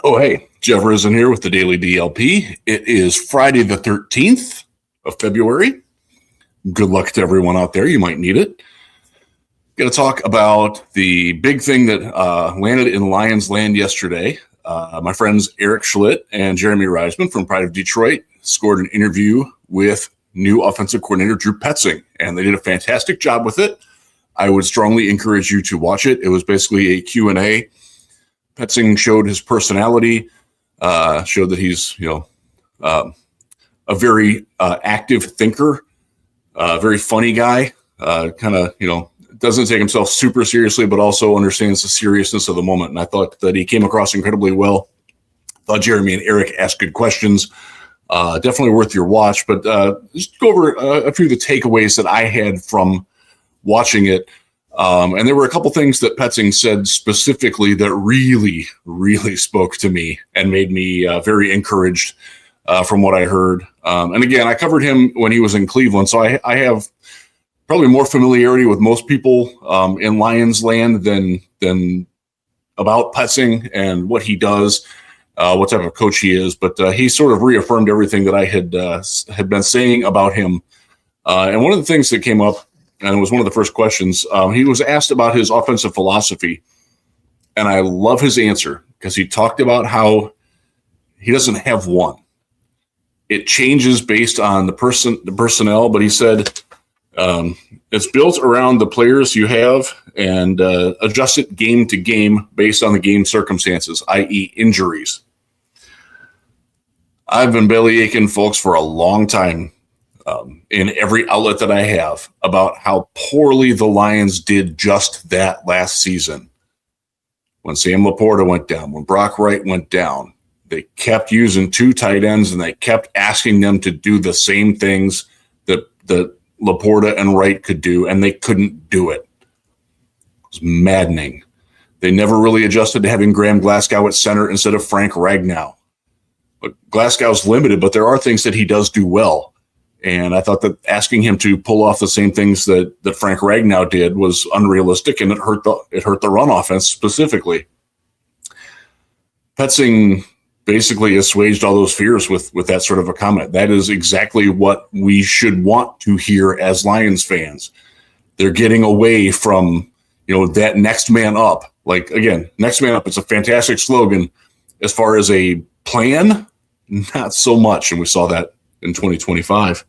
Oh, hey, Jeff Risdon here with the Daily DLP. It is Friday the 13th of February. Good luck to everyone out there. You might need it. Going to talk about the big thing that landed in Lions land yesterday. My friends Eric Schlitt and Jeremy Risdon from Pride of Detroit scored an interview with new offensive coordinator Drew Petzing, and they did a fantastic job with it. I would strongly encourage you to watch it. It was basically a Q&A. Petzing showed his personality, showed that he's, a very active thinker, a very funny guy, doesn't take himself super seriously, but also understands the seriousness of the moment. And I thought that he came across incredibly well. Thought Jeremy and Eric asked good questions. Definitely worth your watch, but just go over a few of the takeaways that I had from watching it. And there were a couple things that Petzing said specifically that really, really spoke to me and made me very encouraged from what I heard. And again, I covered him when he was in Cleveland, so I have probably more familiarity with most people in Lions land than about Petzing and what he does, what type of coach he is. But he sort of reaffirmed everything that I had been saying about him. And one of the things that came up, and it was one of the first questions, he was asked about his offensive philosophy. And I love his answer because he talked about how he doesn't have one. It changes based on the personnel, but he said it's built around the players you have and adjust it game to game based on the game circumstances, i.e. injuries. I've been belly aching, folks, for a long time. In every outlet that I have about how poorly the Lions did just that last season. When Sam Laporta went down, when Brock Wright went down, they kept using two tight ends and they kept asking them to do the same things that Laporta and Wright could do, and they couldn't do it. It was maddening. They never really adjusted to having Graham Glasgow at center instead of Frank Ragnell. But Glasgow's limited, but there are things that he does do well. And I thought that asking him to pull off the same things that Frank Ragnell did was unrealistic, and it hurt the run offense specifically. Petzing basically assuaged all those fears with that sort of a comment. That is exactly what we should want to hear as Lions fans. They're getting away from, that next man up. Like, again, next man up, it's a fantastic slogan. As far as a plan, not so much. And we saw that in 2025.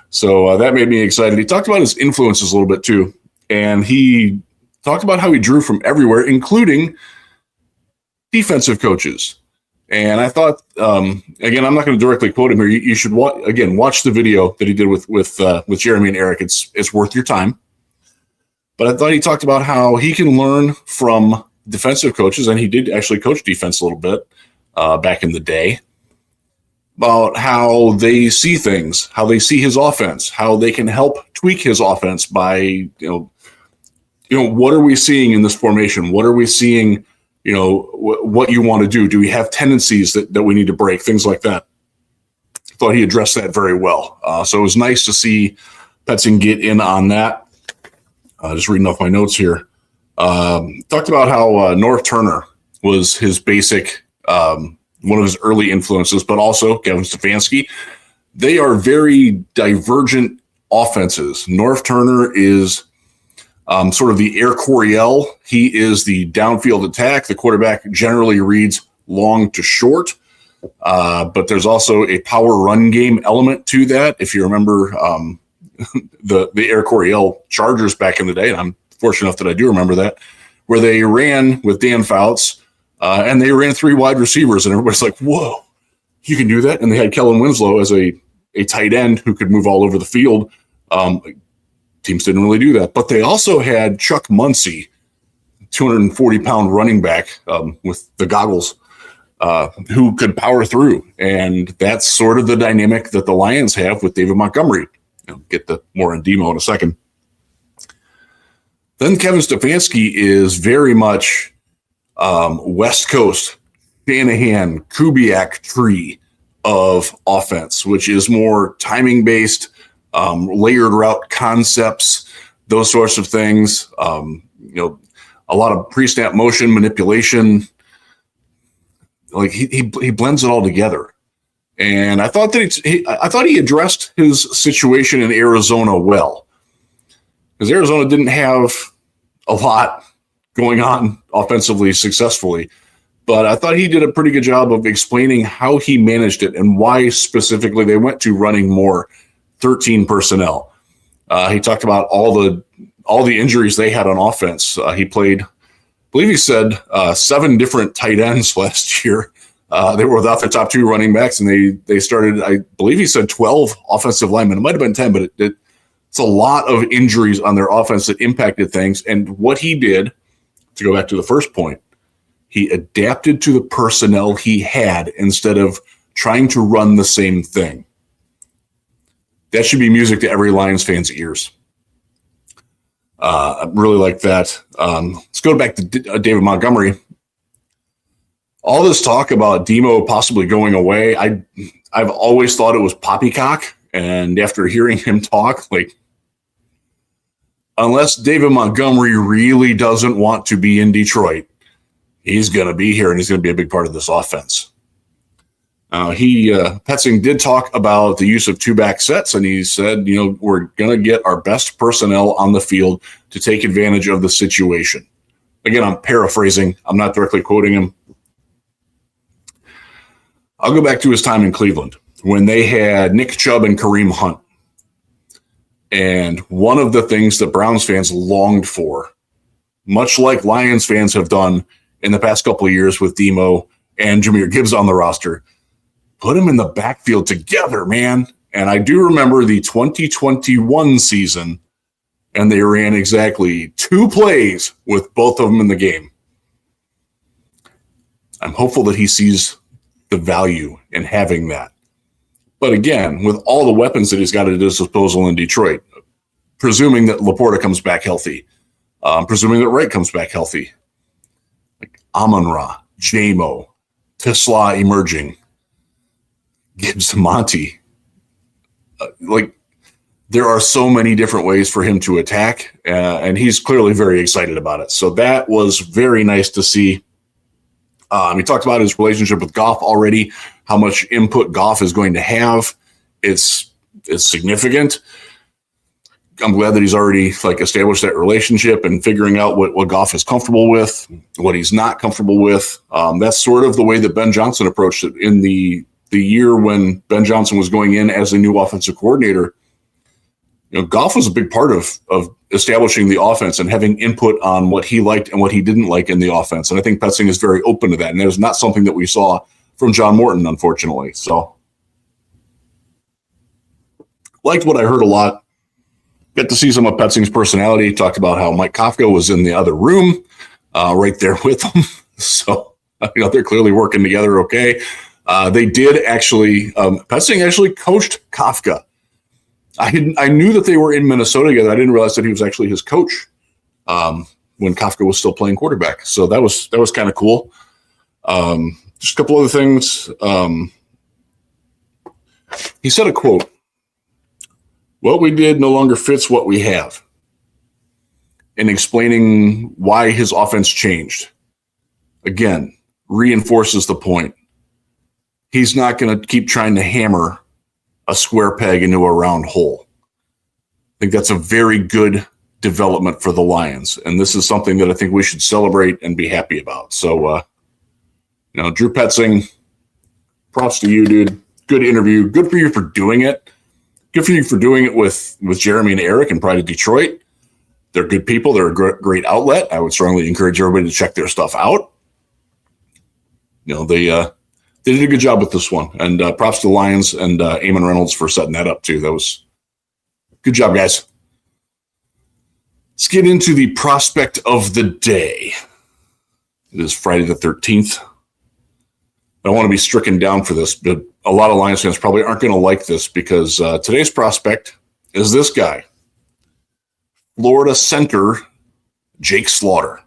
So that made me excited. He talked about his influences a little bit too. And he talked about how he drew from everywhere, including defensive coaches. And I thought, again, I'm not going to directly quote him here. You should watch the video that he did with Jeremy and Eric. It's worth your time. But I thought he talked about how he can learn from defensive coaches, and he did actually coach defense a little bit back in the day, about how they see things, how they see his offense, how they can help tweak his offense by, what are we seeing in this formation? What are we seeing, what you want to do? Do we have tendencies that we need to break? Things like that. I thought he addressed that very well. So it was nice to see Petzing get in on that. Just reading off my notes here. Talked about how North Turner was his basic one of his early influences, but also Kevin Stefanski. They are very divergent offenses. North Turner is sort of the Air Coryell. He is the downfield attack. The quarterback generally reads long to short, but there's also a power run game element to that. If you remember the Air Coryell Chargers back in the day, and I'm fortunate enough that I do remember that, where they ran with Dan Fouts, and they ran three wide receivers, and everybody's like, whoa, you can do that? And they had Kellen Winslow as a tight end who could move all over the field. Teams didn't really do that. But they also had Chuck Muncie, 240-pound running back with the goggles, who could power through. And that's sort of the dynamic that the Lions have with David Montgomery. Get the more in demo in a second. Then Kevin Stefanski is very much West Coast, Shanahan, Kubiak tree of offense, which is more timing-based, layered route concepts, those sorts of things. A lot of pre-snap motion manipulation. like he blends it all together. And I thought that I thought he addressed his situation in Arizona well, because Arizona didn't have a lot going on offensively successfully. But I thought he did a pretty good job of explaining how he managed it and why specifically they went to running more 13 personnel. He talked about all the injuries they had on offense. He played, I believe he said, 7 different tight ends last year. They were without their top 2 running backs, and they started, I believe he said 12 offensive linemen. It might have been 10, but it's a lot of injuries on their offense that impacted things. And what he did, to go back to the first point, he adapted to the personnel he had instead of trying to run the same thing. That should be music to every Lions fan's ears. I really like that. Let's go back to David Montgomery. All this talk about Demo possibly going away, I've always thought it was poppycock. And after hearing him talk, like, unless David Montgomery really doesn't want to be in Detroit, he's going to be here and he's going to be a big part of this offense. Petzing did talk about the use of 2-back sets, and he said, we're going to get our best personnel on the field to take advantage of the situation. Again, I'm paraphrasing. I'm not directly quoting him. I'll go back to his time in Cleveland when they had Nick Chubb and Kareem Hunt. And one of the things that Browns fans longed for, much like Lions fans have done in the past couple of years with Demo and Jahmyr Gibbs on the roster, put them in the backfield together, man. And I do remember the 2021 season, and they ran exactly 2 plays with both of them in the game. I'm hopeful that he sees the value in having that. But again, with all the weapons that he's got at his disposal in Detroit, presuming that Laporta comes back healthy, presuming that Wright comes back healthy, like Amon-Ra, J-Mo, Tesla emerging, Gibbs, Monty, there are so many different ways for him to attack, and he's clearly very excited about it. So that was very nice to see. He talked about his relationship with Goff already, how much input Goff is going to have. It's significant. I'm glad that he's already established that relationship and figuring out what Goff is comfortable with, what he's not comfortable with. That's sort of the way that Ben Johnson approached it in the year when Ben Johnson was going in as a new offensive coordinator. Goff was a big part of establishing the offense and having input on what he liked and what he didn't like in the offense. And I think Petzing is very open to that. And that is not something that we saw from John Morton, unfortunately. So liked what I heard a lot. Get to see some of Petzing's personality. Talked about how Mike Kafka was in the other room right there with him. So, they're clearly working together okay. They did actually, Petzing actually coached Kafka. I knew that they were in Minnesota together. I didn't realize that he was actually his coach when Kafka was still playing quarterback. So that was kind of cool. Just a couple other things. He said a quote, "What we did no longer fits what we have," in explaining why his offense changed. Again, reinforces the point. He's not going to keep trying to hammer a square peg into a round hole. I think that's a very good development for the Lions. And this is something that I think we should celebrate and be happy about. So, Drew Petzing, props to you, dude. Good interview. Good for you for doing it. Good for you for doing it with Jeremy and Eric and Pride of Detroit. They're good people. They're a great outlet. I would strongly encourage everybody to check their stuff out. They did a good job with this one. And props to the Lions and Eamon Reynolds for setting that up, too. That was good job, guys. Let's get into the prospect of the day. It is Friday the 13th. I don't want to be stricken down for this, but a lot of Lions fans probably aren't going to like this because today's prospect is this guy, Florida center Jake Slaughter.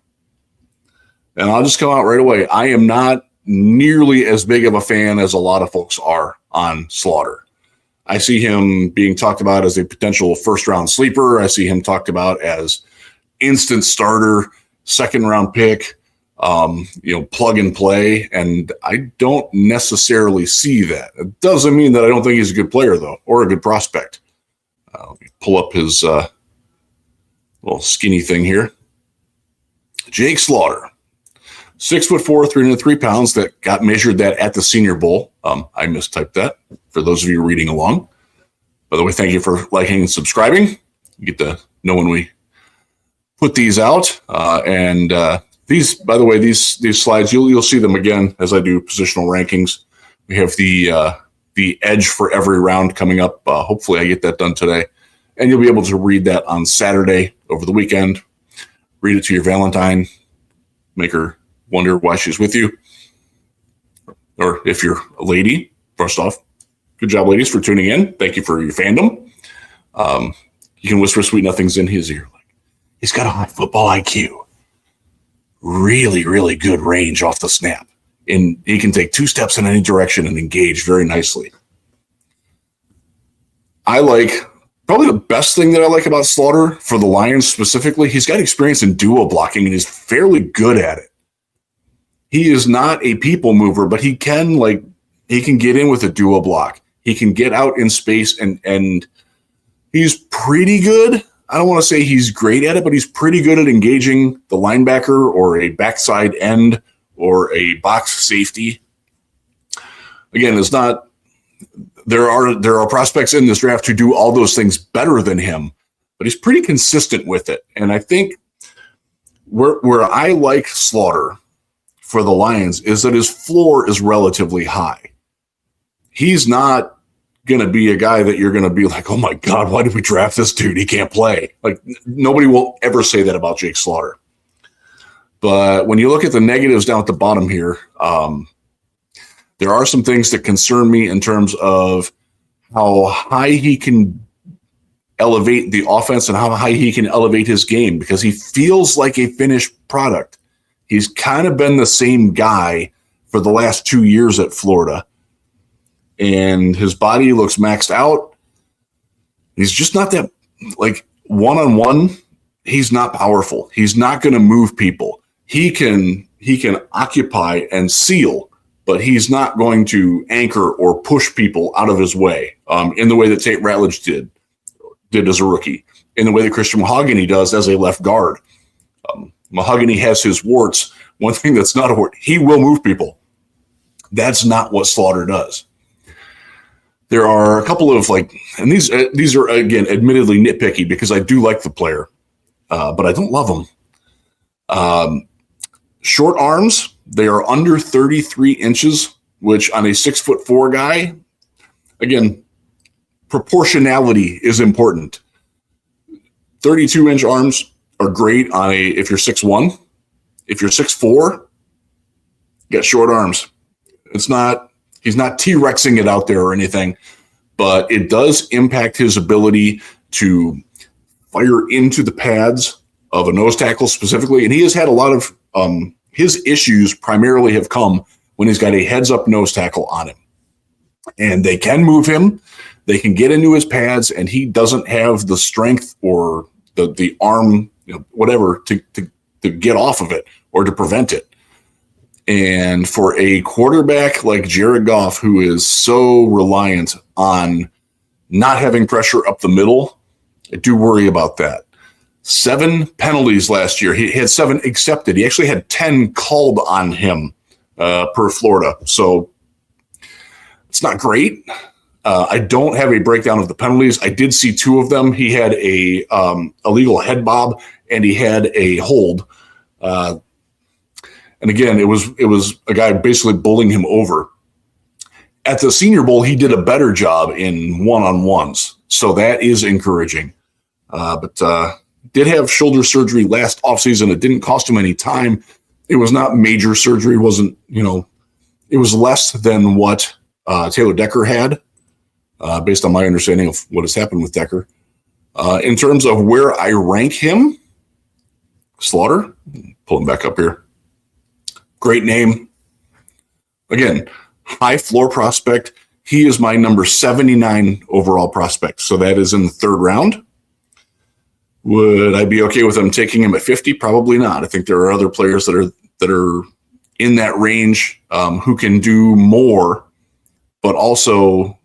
And I'll just come out right away. I am not nearly as big of a fan as a lot of folks are on Slaughter. I see him being talked about as a potential first-round sleeper. I see him talked about as instant starter, second-round pick. plug and play. And I don't necessarily see that. It doesn't mean that I don't think he's a good player, though, or a good prospect. Let me pull up his little skinny thing here. Jake Slaughter, 6'4", 303 pounds. That got measured that at the Senior Bowl. I mistyped that for those of you reading along. By the way, thank you for liking and subscribing. You get to know when we put these out. These, by the way, these slides, you'll see them again as I do positional rankings. We have the edge for every round coming up. Hopefully I get that done today. And you'll be able to read that on Saturday over the weekend. Read it to your Valentine. Make her wonder why she's with you. Or if you're a lady, first off, good job, ladies, for tuning in. Thank you for your fandom. You can whisper sweet nothings in his ear. Like, he's got a high football IQ. Really, really good range off the snap. And he can take 2 steps in any direction and engage very nicely. Probably the best thing that I like about Slaughter for the Lions specifically, he's got experience in duo blocking and he's fairly good at it. He is not a people mover, but he can get in with a duo block. He can get out in space and he's pretty good. I don't want to say he's great at it, but he's pretty good at engaging the linebacker or a backside end or a box safety. Again, it's not. There are prospects in this draft who do all those things better than him, but he's pretty consistent with it. And I think where I like Slaughter for the Lions is that his floor is relatively high. He's not going to be a guy that you're going to be like, oh my God, why did we draft this dude? He can't play. Like, nobody will ever say that about Jake Slaughter. But when you look at the negatives down at the bottom here, there are some things that concern me in terms of how high he can elevate the offense and how high he can elevate his game, because he feels like a finished product. He's kind of been the same guy for the last 2 years at Florida, and his body looks maxed out. He's just not that, like, one-on-one, he's not powerful. He's not going to move people. He can occupy and seal, but he's not going to anchor or push people out of his way in the way that Tate Ratledge did as a rookie, in the way that Christian Mahogany does as a left guard. Mahogany has his warts. One thing that's not a wart, he will move people. That's not what Slaughter does. There are a couple of, and these are, again, admittedly nitpicky because I do like the player, but I don't love him. Short arms. They are under 33 inches, which on a 6'4" guy, again, proportionality is important. 32-inch arms are great if you're 6'1". If you're 6'4", you got short arms. He's not T-Rexing it out there or anything, but it does impact his ability to fire into the pads of a nose tackle specifically. And he has had a lot of his issues primarily have come when he's got a heads-up nose tackle on him. And they can move him. They can get into his pads, and he doesn't have the strength or the arm, whatever, to get off of it or to prevent it. And for a quarterback like Jared Goff, who is so reliant on not having pressure up the middle, I do worry about that. 7 penalties last year. He had 7 accepted. He actually had 10 called on him per Florida. So it's not great. I don't have a breakdown of the penalties. I did see 2 of them. He had a illegal head bob and he had a hold. And again, it was a guy basically bullying him over. At the Senior Bowl, he did a better job in one-on-ones. So that is encouraging. But did have shoulder surgery last offseason. It didn't cost him any time. It was not major surgery. It wasn't, it was less than what Taylor Decker had, based on my understanding of what has happened with Decker. In terms of where I rank him, Slaughter, pull him back up here. Great name. Again, high floor prospect. He is my number 79 overall prospect. So that is in the 3rd round. Would I be okay with them taking him at 50? Probably not. I think there are other players that that are in that range, who can do more, but also,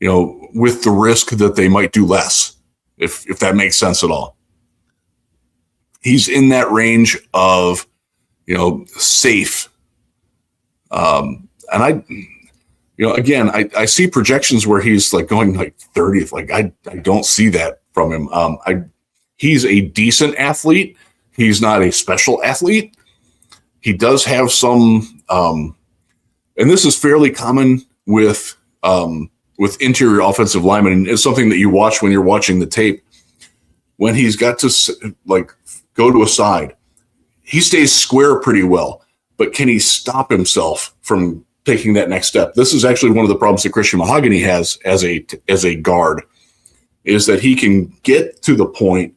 with the risk that they might do less, if that makes sense at all. He's in that range of, safe. And I see projections where he's like going like 30th. Like I don't see that from him. He's a decent athlete. He's not a special athlete. He does have some, and this is fairly common with interior offensive linemen. And it's something that you watch when you're watching the tape. When he's got to go to a side, he stays square pretty well, but can he stop himself from taking that next step? This is actually one of the problems that Christian Mahogany has as a guard, is that he can get to the point,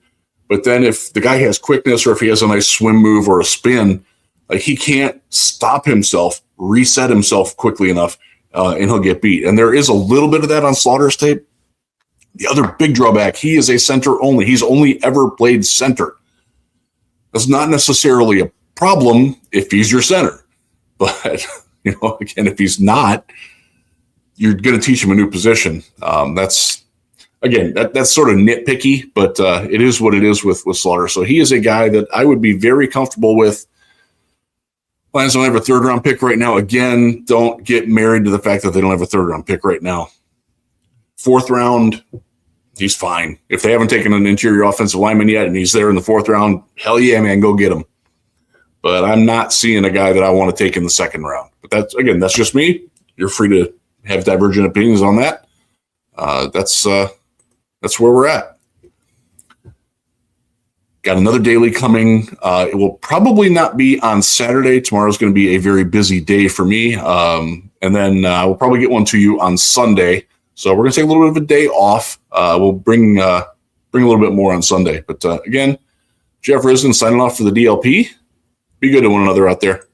but then if the guy has quickness or if he has a nice swim move or a spin, like he can't stop himself, reset himself quickly enough, and he'll get beat. And there is a little bit of that on Slaughter's tape. The other big drawback, he is a center only. He's only ever played center. That's not necessarily a problem if he's your center. But, again, if he's not, you're going to teach him a new position. That's sort of nitpicky, but it is what it is with Slaughter. So he is a guy that I would be very comfortable with. Lions don't have a third-round pick right now. Again, don't get married to the fact that they don't have a third-round pick right now. Fourth round, he's fine. If they haven't taken an interior offensive lineman yet and he's there in the fourth round, hell yeah, man, go get him. But I'm not seeing a guy that I want to take in the second round. But that's just me. You're free to have divergent opinions on that. That's where we're at. Got another daily coming. It will probably not be on Saturday. Tomorrow's going to be a very busy day for me. And then we'll probably get one to you on Sunday. So we're going to take a little bit of a day off. We'll bring a little bit more on Sunday. But again, Jeff Risdon signing off for the DLP. Be good to one another out there.